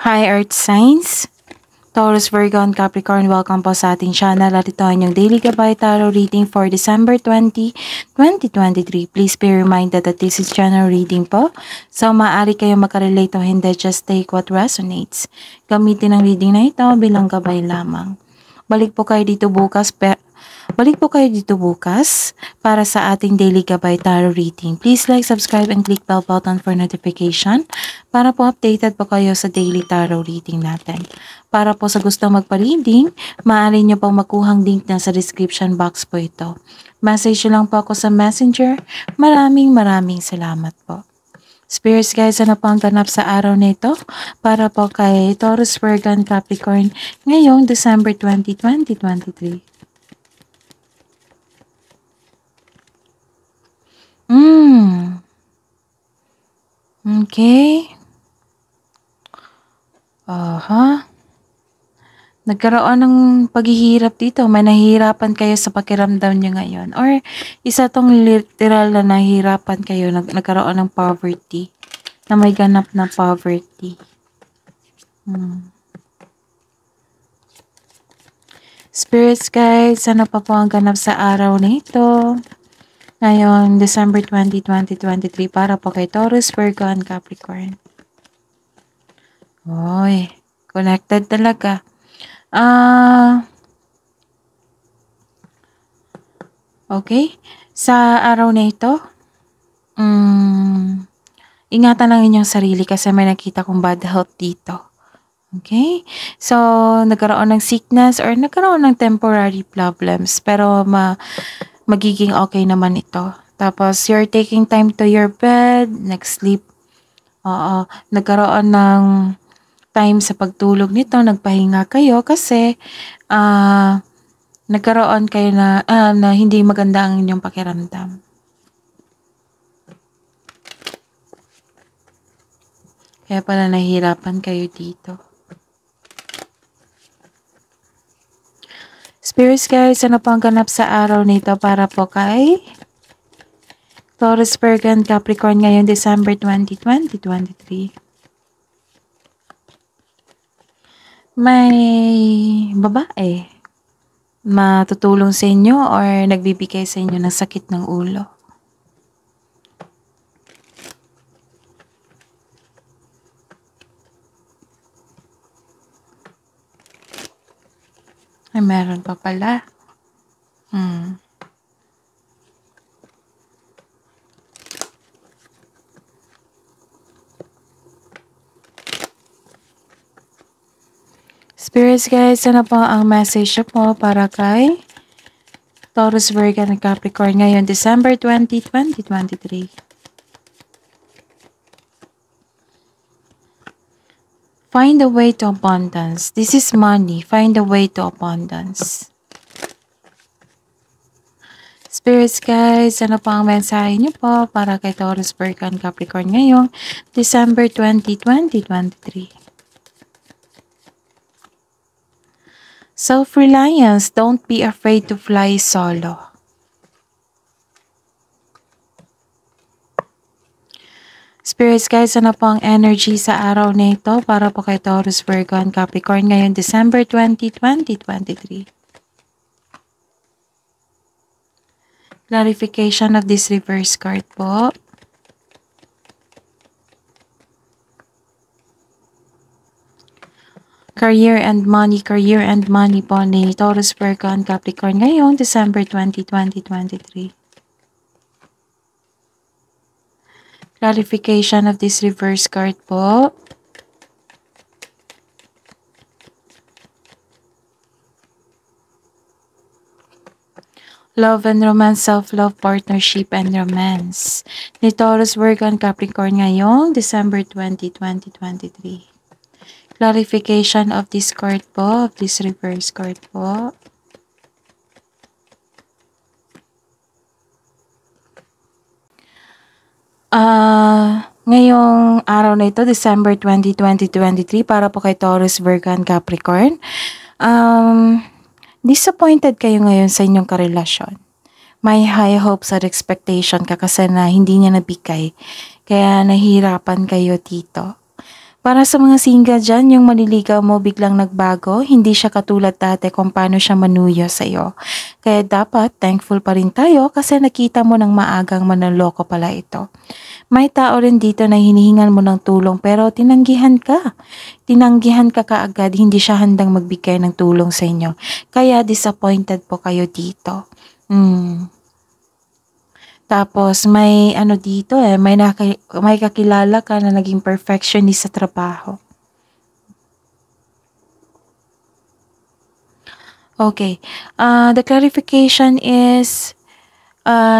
Hi Earth Signs, Taurus, Virgo, and Capricorn, welcome po sa ating channel at ito ang inyong Daily Gabay Tarot Reading for December 20, 2023. Please be reminded that this is general reading po. So maaari kayong makarelate o hindi, just take what resonates. Gamitin ang reading na ito bilang gabay lamang. Balik po kayo dito bukas para sa ating Daily Gabay Tarot Reading. Please like, subscribe, and click bell button for notification para po updated po kayo sa Daily Tarot Reading natin. Para po sa gustong magpa-reading, maaari nyo pong makuhang link na sa description box po ito. Message lang po ako sa Messenger. Maraming salamat po. Spirits guys, ano po ang ganap sa araw na ito para po kay Taurus, Virgo, and Capricorn ngayong December 20, 2023. Okay. Nagkaroon ng paghihirap dito. May nahihirapan kayo sa pakiramdam nyo ngayon. Or isa tong literal na nahihirapan kayo. Nagkaroon ng poverty. Na may ganap na poverty. Spirits guys, ano pa po ang ganap sa araw na ito? Ngayon, December 20, 2023 para po kay Taurus, Virgo, and Capricorn. Oy, connected talaga. Okay. Sa araw na ito, ingatan lang inyong sarili kasi may nakita kong bad health dito. Okay? So, nagkaroon ng sickness or nagkaroon ng temporary problems pero magiging okay naman ito. Tapos, you're taking time to your bed, next sleep. Nagkaroon ng time sa pagtulog nito, nagpahinga kayo kasi nagkaroon kayo na hindi maganda ang inyong pakiramdam. Kaya pala nahihirapan kayo dito. Spirits guys, ano po ang ganap sa araw nito para po kay Taurus, Virgo, and Capricorn ngayon December 20, 2023. May babae matutulong sa inyo or nagbibigay sa inyo ng sakit ng ulo. Ay, meron pa pala. Spirits guys, ano po ang message po para kay Taurus, Virgo, and Capricorn ngayon December 20, 2023. Find a way to abundance. This is money. Find a way to abundance. Spirits guys, ano po ang mensahe niyo po para kay Taurus, Virgo, and Capricorn ngayong December 20, 2023. Self-reliance, don't be afraid to fly solo. Spirits guys, ano po ang energy sa araw na ito para po kay Taurus, Virgo, and Capricorn ngayon December 20, 2023. Clarification of this reverse card po. Career and money po ni Taurus, Virgo, and Capricorn ngayong December 20, 2023. Clarification of this reverse card po. Love and romance, self-love, partnership, and romance ni Taurus, Virgo, and Capricorn ngayong December 20, 2023. Clarification of this card po, of this reverse card po. Ngayong araw na ito, December 20, 2023, para po kay Taurus, Virgo, and Capricorn. Disappointed kayo ngayon sa inyong karelasyon. May high hopes at expectation ka kasi na hindi niya nabigay. Kaya nahihirapan kayo dito. Para sa mga single dyan, yung maliligaw mo biglang nagbago, hindi siya katulad dati kung paano siya manuyo sa'yo. Kaya dapat thankful pa rin tayo kasi nakita mo ng maagang manloloko pala ito. May tao rin dito na hinihingan mo ng tulong pero tinanggihan ka. Tinanggihan ka kaagad, hindi siya handang magbigay ng tulong sa inyo. Kaya disappointed po kayo dito. Hmm. Tapos may ano dito may kakilala ka na naging perfectionist sa trabaho. Okay. The clarification is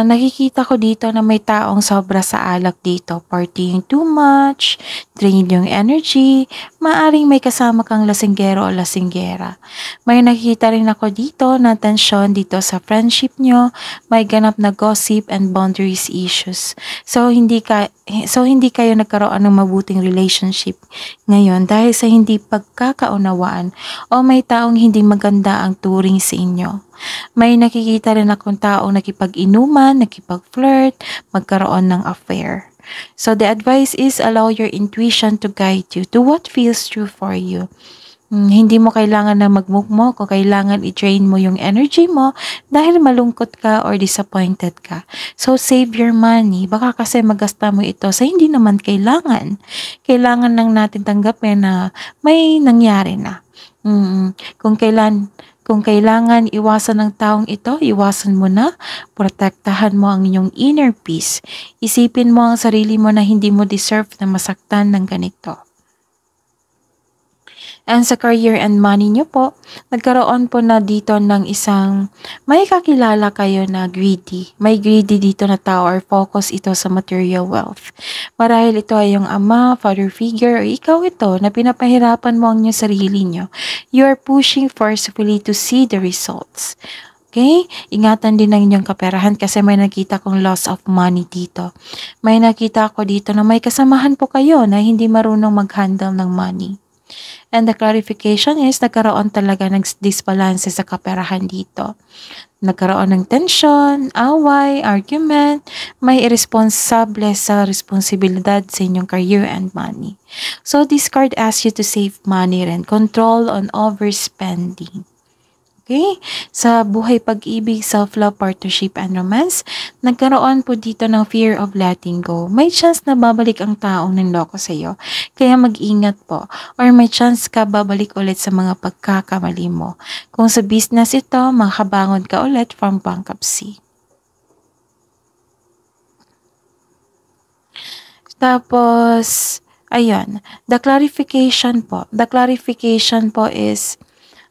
nakikita ko dito na may taong sobra sa alak dito. Partying too much, drain yung energy, maaring may kasama kang lasinggero o lasinggera. May nakikita rin ako dito na tensyon dito sa friendship nyo, may ganap na gossip and boundaries issues. So hindi kayo nagkaroon ng mabuting relationship ngayon dahil sa hindi pagkakaunawaan o may taong hindi maganda ang turing sa inyo. May nakikita rin akong taong nakipag-inuman, nakipag-flirt, magkaroon ng affair. So the advice is allow your intuition to guide you to what feels true for you. Hindi mo kailangan na magmukmok o kailangan i-drain mo yung energy mo dahil malungkot ka or disappointed ka. So save your money. Baka kasi magasta mo ito sa hindi naman kailangan. Kailangan lang natin tanggapin na may nangyari na. Kung kailangan iwasan ng taong ito, iwasan mo na, protektahan mo ang inyong inner peace. Isipin mo ang sarili mo na hindi mo deserve na masaktan ng ganito. And sa career and money nyo po, nagkaroon po na dito ng may kakilala kayo na greedy. May greedy dito na tao or focus ito sa material wealth. Marahil ito ay yung ama, father figure, o ikaw ito na pinapahirapan mo ang inyong sarili nyo. You are pushing forcefully to see the results. Okay? Ingatan din ang inyong kaperahan kasi may nakita kong loss of money dito. May nakita ako dito na may kasamahan po kayo na hindi marunong mag-handle ng money. And the clarification is nagkaroon talaga ng disbalance sa kaperahan dito. Nagkaroon ng tension, away, argument, may irresponsable sa responsibilidad sa inyong career and money. So this card asks you to save money rin, control on overspending. Okay? Sa buhay pag-ibig, self-love, partnership, and romance, nagkaroon po dito ng fear of letting go. May chance na babalik ang taong nanloko sa iyo. Kaya mag-ingat po. Or may chance ka babalik ulit sa mga pagkakamali mo. Kung sa business ito, makabangon ka ulit from bankruptcy. Tapos, ayun, the clarification po is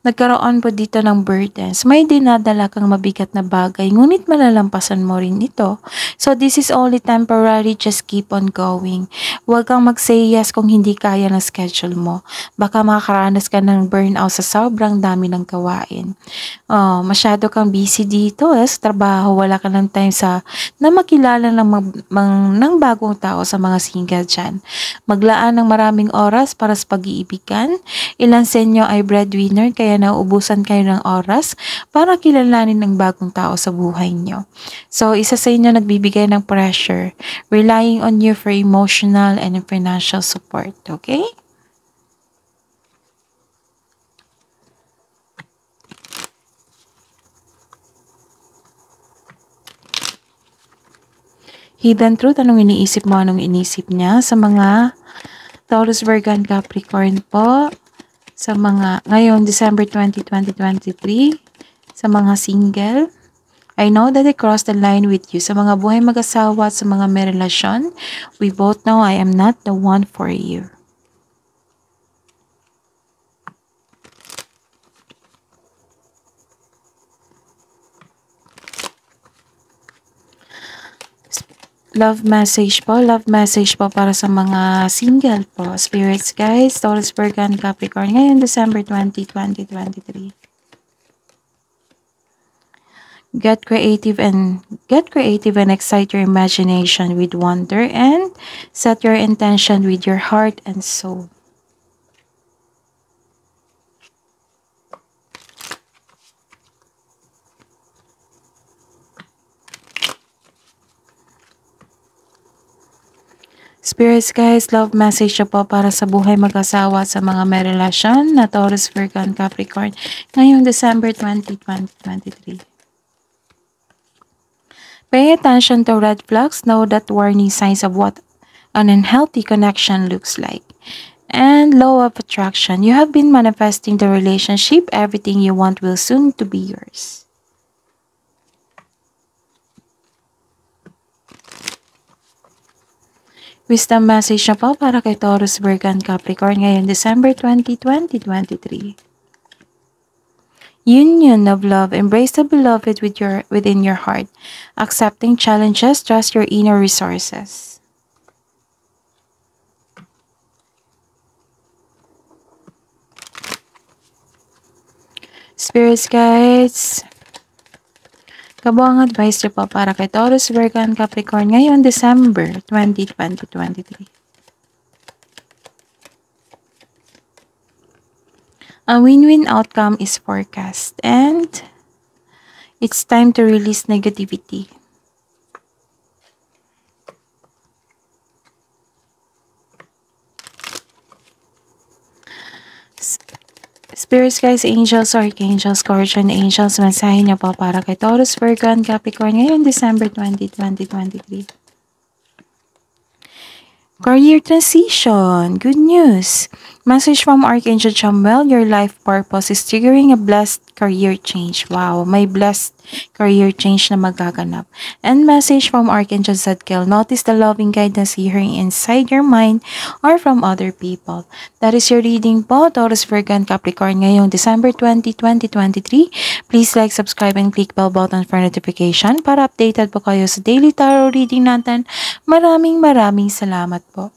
nagkaroon po dito ng burdens. May dinadala kang mabigat na bagay, ngunit malalampasan mo rin ito. So this is only temporary, just keep on going. Huwag kang mag-say yes kung hindi kaya ng schedule mo. Baka makakaranas ka ng burnout sa sobrang dami ng gawain. Masyado kang busy dito sa trabaho, wala ka ng time na makilala ng bagong tao sa mga single dyan. Maglaan ng maraming oras para sa pag-iibigan. Ilan sa inyo ay breadwinner kaya nauubusan kayo ng oras para kilalanin ng bagong tao sa buhay nyo. So, isa sa inyo nagbibigay ng pressure, relying on you for emotional and financial support. Okay? Hidden truth, anong iniisip mo, anong inisip niya sa mga Taurus, Virgo, and Capricorn po sa mga ngayong December 20, 2023 sa mga single. I know that I crossed the line with you. Sa mga buhay mag-asawa at sa mga may relasyon, we both know I am not the one for you. Love message po para sa mga single po. Spirits guys, Taurus, Virgo, and Capricorn ngayon December 20, 2023. Get creative and excite your imagination with wonder and set your intention with your heart and soul. Spirits guys, love message na po para sa buhay mag-asawa sa mga may relasyon na Taurus, Virgo, and Capricorn ngayong December 20, 2023. Pay attention to red flags, know that warning signs of what an unhealthy connection looks like. And law of attraction, you have been manifesting the relationship, everything you want will soon to be yours. Wisdom message na po para kay Taurus, Virgo, and Capricorn ngayong December 20, 2023. Union of love, embrace the beloved within your heart. Accepting challenges, trust your inner resources. Spirits guides, kabuang advice niyo po para kay Taurus, Virgo, and Capricorn ngayon December 20, 2023. A win-win outcome is forecast and it's time to release negativity. Spirits guys, angels, archangels, guardian angels, mensahe niyo po para kay Taurus, Virgo, and Capricorn ngayon December 20, 2023. Career transition. Good news. Message from Archangel Chamuel, your life purpose is triggering a blessed career change. Wow, may blessed career change na magaganap. And message from Archangel Zadkiel, notice the loving guidance you hearing inside your mind or from other people. That is your reading po, Taurus, Virgo, and Capricorn ngayong December 20, 2023. Please like, subscribe, and click bell button for notification para updated po kayo sa daily tarot reading natin. Maraming salamat po.